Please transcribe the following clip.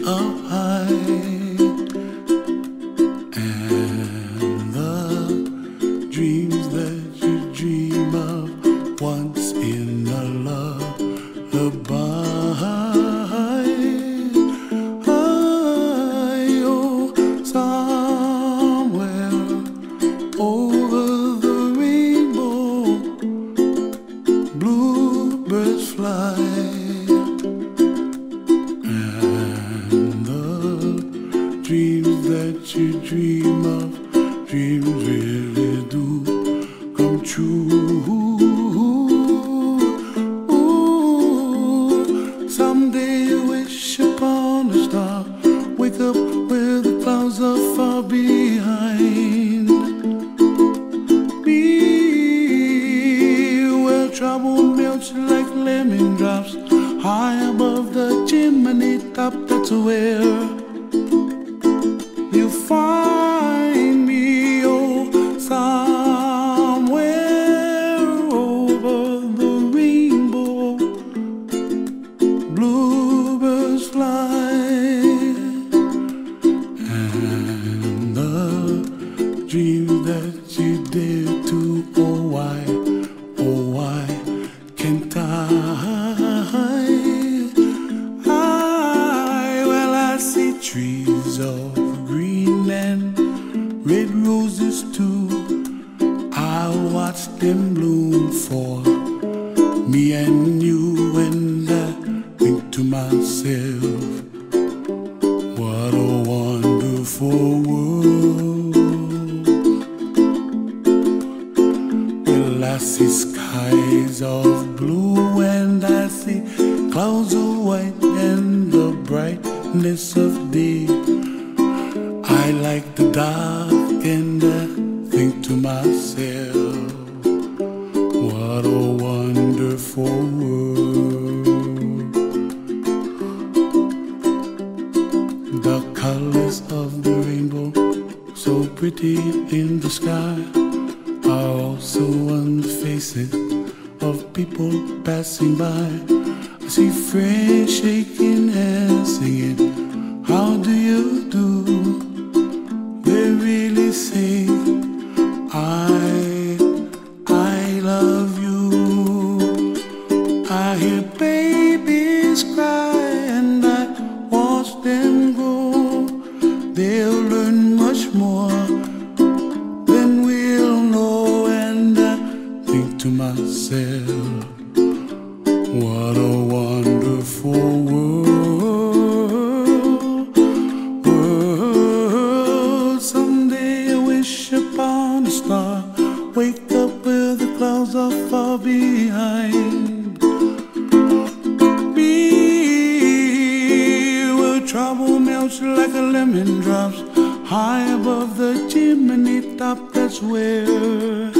up high, and the dreams that you dream of once in a lullaby. Oh, somewhere over the rainbow, bluebirds fly. Dreams that you dream of, dreams really do come true. Ooh, someday you wish upon a star, wake up where the clouds are far behind. Be where trouble melts like lemon drops, high above the chimney top, that's where you find me. Oh, somewhere over the rainbow, bluebirds fly, and the dreams that you dare to, oh why can't I? Well, I see trees of green and red roses too. I watch them bloom for me and you, and I think to myself, what a wonderful world. Well, I see skies of blue and I see clouds of white and the brightness of day. I like the dark and I think to myself, what a wonderful world. The colors of the rainbow, so pretty in the sky, are also on the faces of people passing by. I see friends shaking hands singing, how do you do? They really say, I love you. I hear babies cry and I watch them grow. They'll learn much more than we'll know, and I think to myself, what a wonderful world. Someday I wish upon a star, wake up where the clouds are far behind. Be where trouble melts like a lemon drops, high above the chimney top, that's where